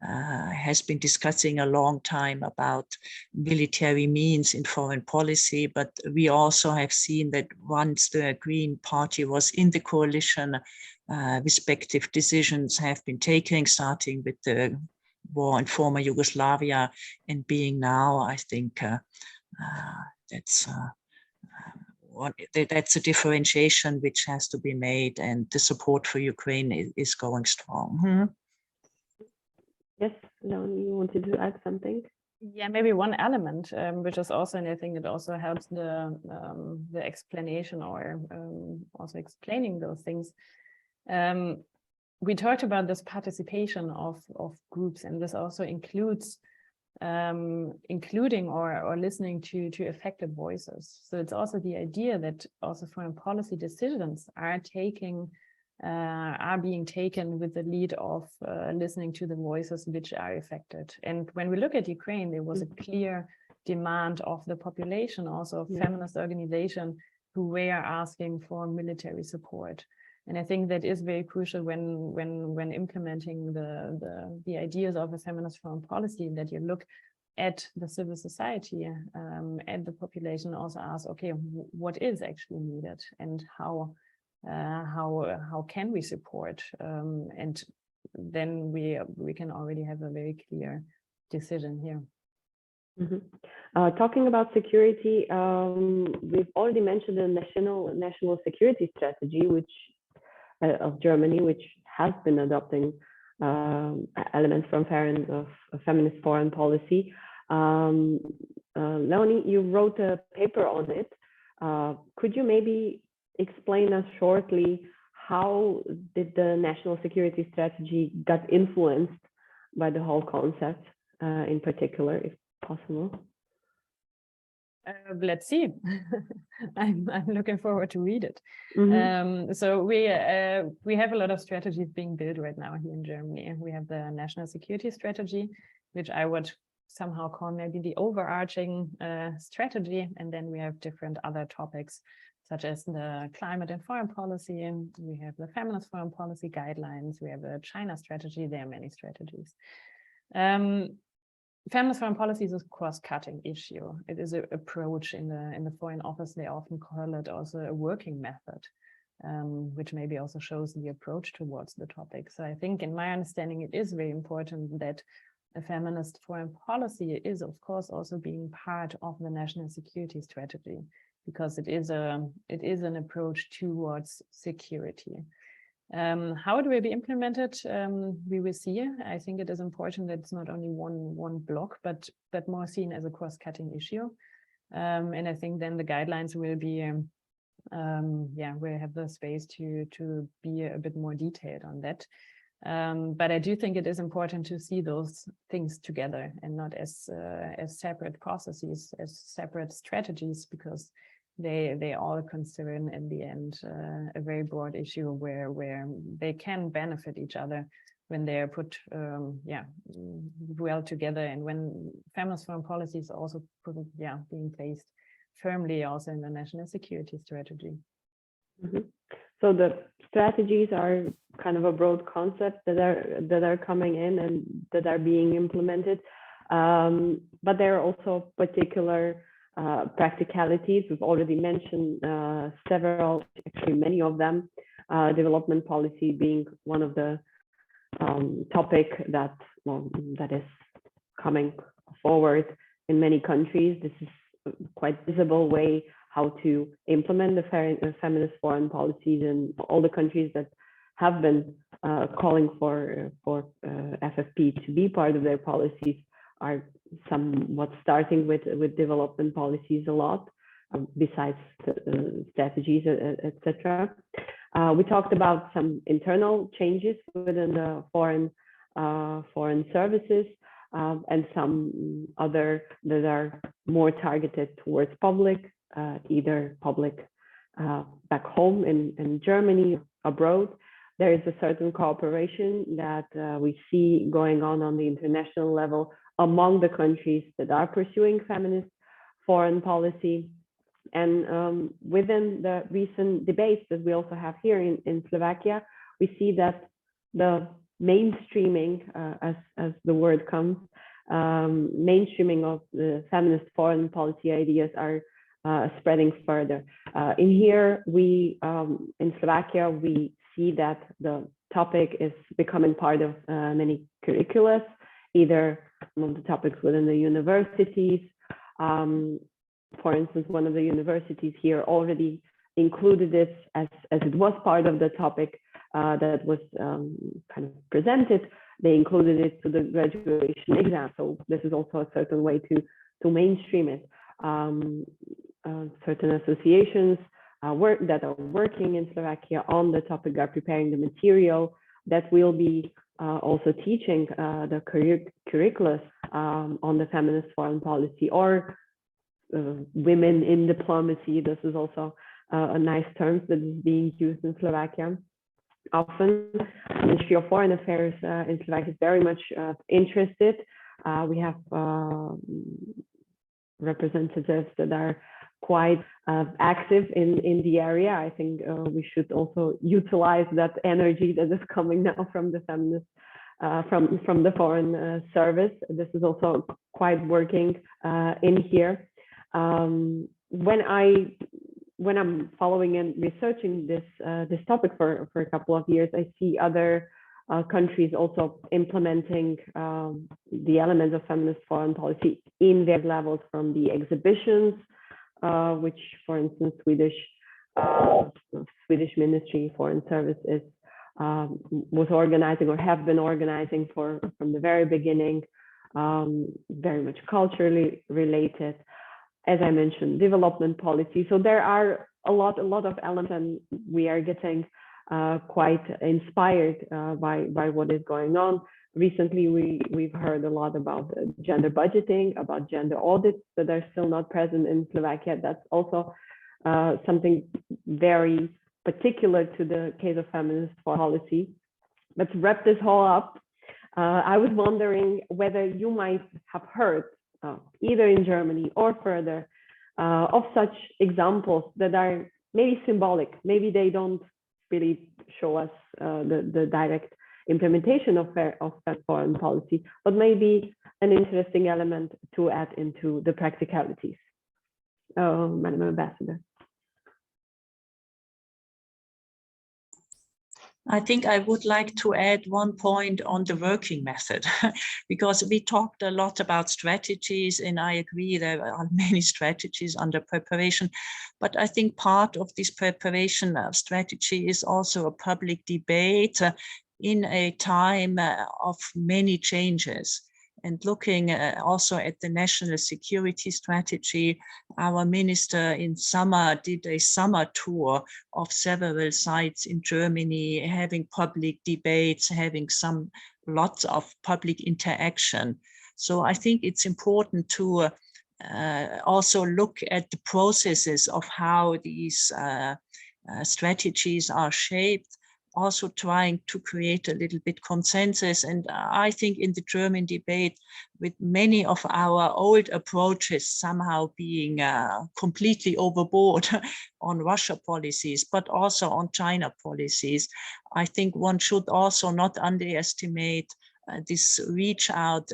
Speaker 3: has been discussing a long time about military means in foreign policy. But we also have seen that once the Green Party was in the coalition, respective decisions have been taken, starting with the war in former Yugoslavia and being now, I think, that's a differentiation which has to be made, and the support for Ukraine is going strong.
Speaker 1: Yes, Leonie, you wanted to add something?
Speaker 4: Yeah, maybe one element, which is also, and I think it also helps the explanation or also explaining those things. We talked about this participation of groups, and this also includes including or listening to affected voices. So it's also the idea that also foreign policy decisions are being taken with the lead of listening to the voices which are affected. And when we look at Ukraine, there was a clear demand of the population, also of feminist organizations, who were asking for military support. And I think that is very crucial when implementing the ideas of a feminist foreign policy, that you look at the civil society and the population, also ask, okay, what is actually needed, and how can we support? And then we can already have a very clear decision here.
Speaker 1: Talking about security, we've already mentioned the national security strategy, which of Germany, which has been adopting elements from feminist foreign policy. Leonie, you wrote a paper on it. Could you maybe explain us shortly how did the national security strategy got influenced by the whole concept in particular, if possible?
Speaker 4: Let's see. I'm looking forward to read it. So we have a lot of strategies being built right now here in Germany. We have the national security strategy, which I would somehow call maybe the overarching strategy, and then we have different other topics such as the climate and foreign policy, and we have the feminist foreign policy guidelines, we have a China strategy. There are many strategies. Feminist foreign policy is a cross-cutting issue. It is an approach in the Foreign Office. They often call it also a working method, which maybe also shows the approach towards the topic. So I think, in my understanding, it is very important that a feminist foreign policy is, of course, also being part of the national security strategy, because it is an approach towards security. How it will be implemented, we will see. I think it is important that it's not only one block, but more seen as a cross-cutting issue. And I think then the guidelines will be we have the space to be a bit more detailed on that. But I do think it is important to see those things together and not as separate processes, as separate strategies, because they all concern in the end a very broad issue where they can benefit each other when they are put well together, and when feminist foreign policy is also being placed firmly also in the national security strategy.
Speaker 1: Mm-hmm. So the strategies are kind of a broad concept that are coming in and that are being implemented, but there are also particular practicalities. We've already mentioned several, actually many of them, development policy being one of the topic that is coming forward in many countries. This is a quite visible way how to implement the feminist foreign policies in all the countries that have been calling for FFP to be part of their policies are somewhat starting with development policies a lot, besides strategies, etc. We talked about some internal changes within the foreign services, and some other that are more targeted towards public, either public back home in Germany, abroad. There is a certain cooperation that we see going on the international level among the countries that are pursuing feminist foreign policy. And within the recent debates that we also have here in Slovakia, we see that the mainstreaming, as the word comes, mainstreaming of the feminist foreign policy ideas are spreading further. In here, in Slovakia, we see that the topic is becoming part of many curricula, either among the topics within the universities. For instance, one of the universities here already included this as it was part of the topic that was kind of presented. They included it to the graduation exam. So this is also a certain way to mainstream it. Certain associations that are working in Slovakia on the topic are preparing the material that will be also teaching the curricula on the feminist foreign policy, or women in diplomacy. This is also a nice term that is being used in Slovakia. Often, the Ministry of Foreign Affairs in Slovakia is very much interested. We have representatives that are quite active in the area. I think we should also utilize that energy that is coming now from the feminist, from the foreign service. This is also quite working in here. When I'm following and researching this topic for a couple of years, I see other countries also implementing the elements of feminist foreign policy in their levels, from the exhibitions, which, for instance, Swedish Ministry Foreign Service was organizing or have been organizing from the very beginning, very much culturally related. As I mentioned, development policy. So there are a lot of elements, and we are getting quite inspired by what is going on. Recently, we've heard a lot about gender budgeting, about gender audits that are still not present in Slovakia. That's also something very particular to the case of feminist policy. But to wrap this whole up, I was wondering whether you might have heard, either in Germany or further, of such examples that are maybe symbolic. Maybe they don't really show us the direct implementation of foreign policy, but maybe an interesting element to add into the practicalities. Madam Ambassador.
Speaker 3: I think I would like to add one point on the working method, because we talked a lot about strategies, and I agree there are many strategies under preparation, but I think part of this preparation strategy is also a public debate in a time of many changes. And looking also at the national security strategy, our minister in summer did a summer tour of several sites in Germany, having public debates, having lots of public interaction. So I think it's important to also look at the processes of how these strategies are shaped, also trying to create a little bit consensus. And I think in the German debate, with many of our old approaches somehow being completely overboard on Russia policies, but also on China policies, I think one should also not underestimate this reach out,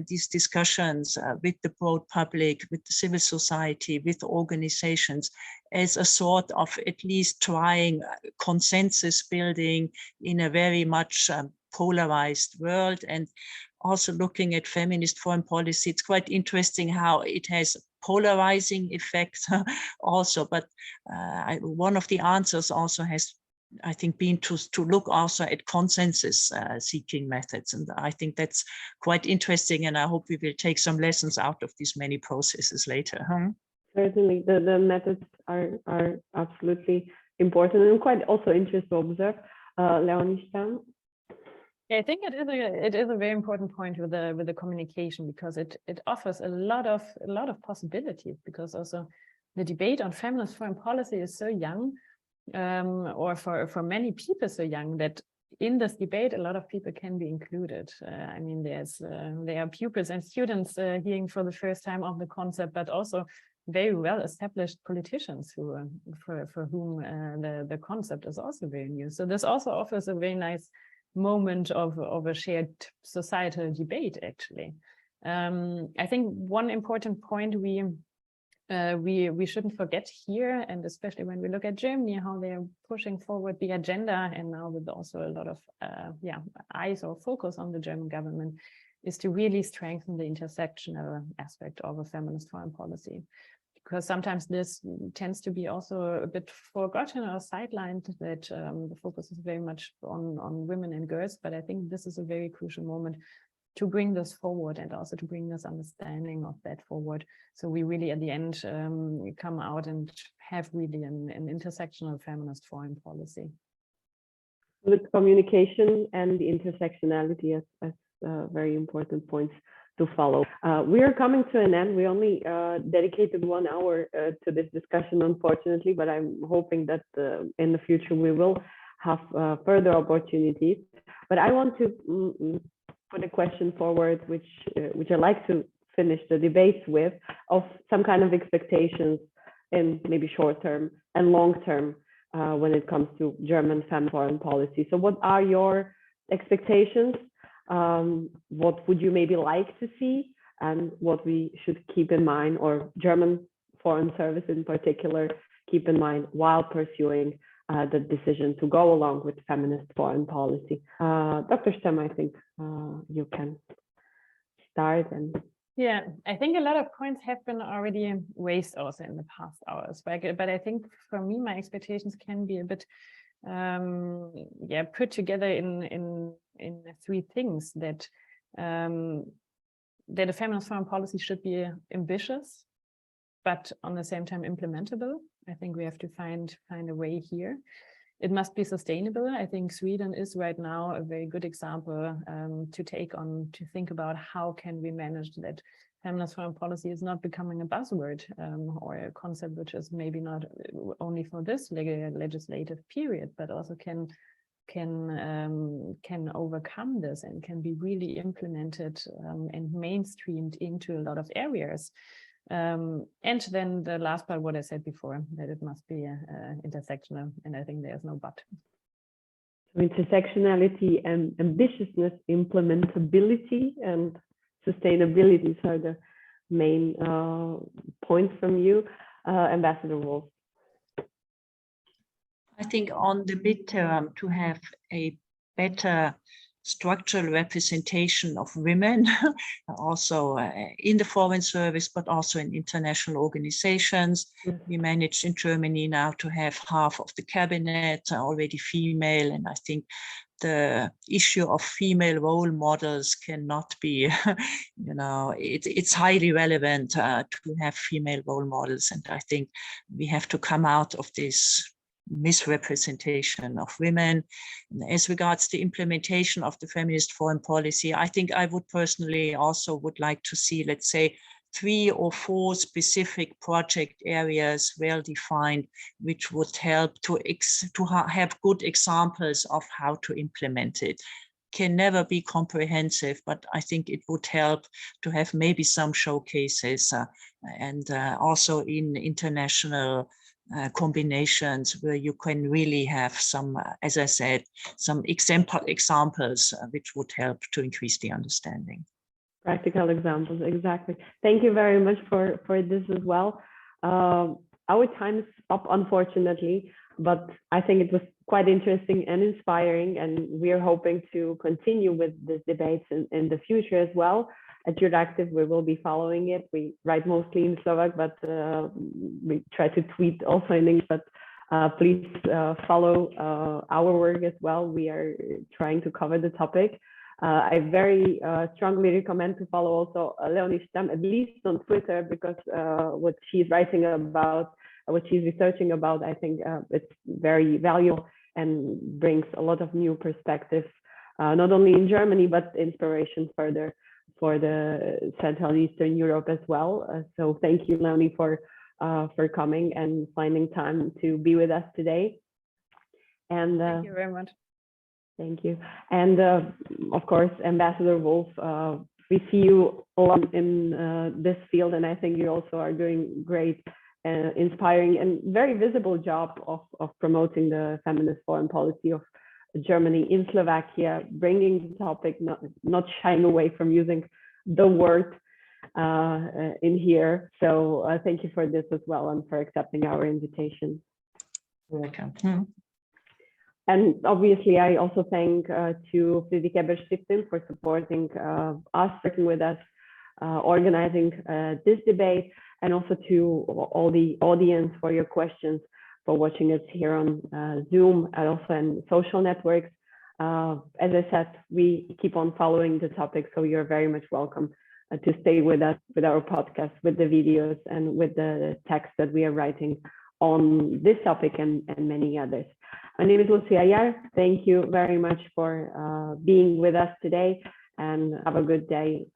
Speaker 3: these discussions with the broad public, with the civil society, with organizations, as a sort of at least trying consensus building in a very much polarized world. And also looking at feminist foreign policy, it's quite interesting how it has polarizing effects also, but one of the answers also has, I think, been to look also at consensus seeking methods. And I think that's quite interesting. And I hope we will take some lessons out of these many processes later.
Speaker 1: Certainly, the methods are absolutely important and quite also interesting to observe. Leonie Stamm?
Speaker 4: Yeah, I think it is a very important point with the communication, because it offers a lot of possibilities, because also the debate on feminist foreign policy is so young, or for many people so young, that in this debate a lot of people can be included. I mean, there are pupils and students hearing for the first time of the concept, but also very well established politicians for whom the concept is also very new. So this also offers a very nice moment of a shared societal debate, actually. I think one important point we shouldn't forget here, and especially when we look at Germany, how they're pushing forward the agenda, and now with also a lot of eyes or focus on the German government, is to really strengthen the intersectional aspect of a feminist foreign policy. Because sometimes this tends to be also a bit forgotten or sidelined, that the focus is very much on women and girls. But I think this is a very crucial moment to bring this forward, and also to bring this understanding of that forward. So we really at the end come out and have really an intersectional feminist foreign policy.
Speaker 1: The communication and the intersectionality as very important points to follow. We are coming to an end. We only dedicated 1 hour to this discussion, unfortunately, but I'm hoping that in the future we will have further opportunities. But I want to put a question forward, which I like to finish the debates with, of some kind of expectations in maybe short term and long term when it comes to German foreign policy. So what are your expectations? What would you maybe like to see, and what we should keep in mind, or German Foreign Service in particular, keep in mind while pursuing the decision to go along with feminist foreign policy? Dr. Stamm, I think you can start. And
Speaker 4: yeah, I think a lot of points have been already raised also in the past hours, but I think for me, my expectations can be a bit put together in 3 things: that that a feminist foreign policy should be ambitious, but on the same time implementable. I think we have to find a way here. It must be sustainable. I think Sweden is right now a very good example to take on, to think about how can we manage that feminist foreign policy is not becoming a buzzword or a concept which is maybe not only for this legislative period, but also can overcome this and can be really implemented and mainstreamed into a lot of areas. And then the last part, what I said before, that it must be intersectional, and I think there's no but.
Speaker 1: Intersectionality and ambitiousness, implementability and sustainability are the main points from you, Ambassador Wolf.
Speaker 3: I think on the midterm, to have a better structural representation of women, also in the Foreign Service, but also in international organizations. We managed in Germany now to have half of the cabinet already female, and I think the issue of female role models cannot be, it's highly relevant to have female role models. And I think we have to come out of this misrepresentation of women. As regards the implementation of the feminist foreign policy, I think I would personally also would like to see, let's say, 3 or 4 specific project areas well defined, which would help to have good examples of how to implement it. Can never be comprehensive, but I think it would help to have maybe some showcases and also in international combinations where you can really have some, as I said, some examples which would help to increase the understanding.
Speaker 1: Practical examples, exactly. Thank you very much for this as well. Our time is up, unfortunately, but I think it was quite interesting and inspiring, and we are hoping to continue with this debate in the future as well. At Euractiv, we will be following it. We write mostly in Slovak, but we try to tweet also in English, but please follow our work as well. We are trying to cover the topic. I very strongly recommend to follow also Leonie Stamm, at least on Twitter, because what she's writing about, what she's researching about, I think it's very valuable and brings a lot of new perspectives, not only in Germany, but inspiration further for the Central Eastern Europe as well. So thank you, Leonie, for coming and finding time to be with us today. And
Speaker 4: thank you very much.
Speaker 1: Thank you. And of course, Ambassador Wolf, we see you a lot in this field, and I think you also are doing great, inspiring and very visible job of promoting the feminist foreign policy of Germany in Slovakia, bringing the topic, not shying away from using the word in here. So thank you for this as well and for accepting our invitation.
Speaker 3: You're welcome.
Speaker 1: And obviously, I also thank to Friedrich Ebert Stiftung for supporting us, working with us, organizing this debate, and also to all the audience for your questions, for watching us here on Zoom and also in social networks. As I said, we keep on following the topic, so you're very much welcome to stay with us, with our podcast, with the videos, and with the text that we are writing on this topic and many others. My name is Lucia Yar. Thank you very much for being with us today, and have a good day.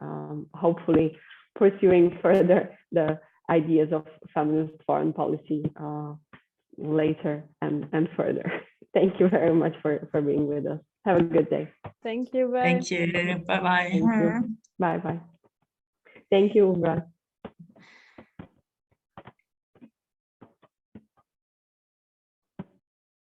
Speaker 1: Hopefully pursuing further the ideas of feminist foreign policy later and further. Thank you very much for being with us. Have a good day.
Speaker 4: Thank you. Bye.
Speaker 3: Thank you. Bye-bye.
Speaker 1: Bye-bye. Thank you, Ubra.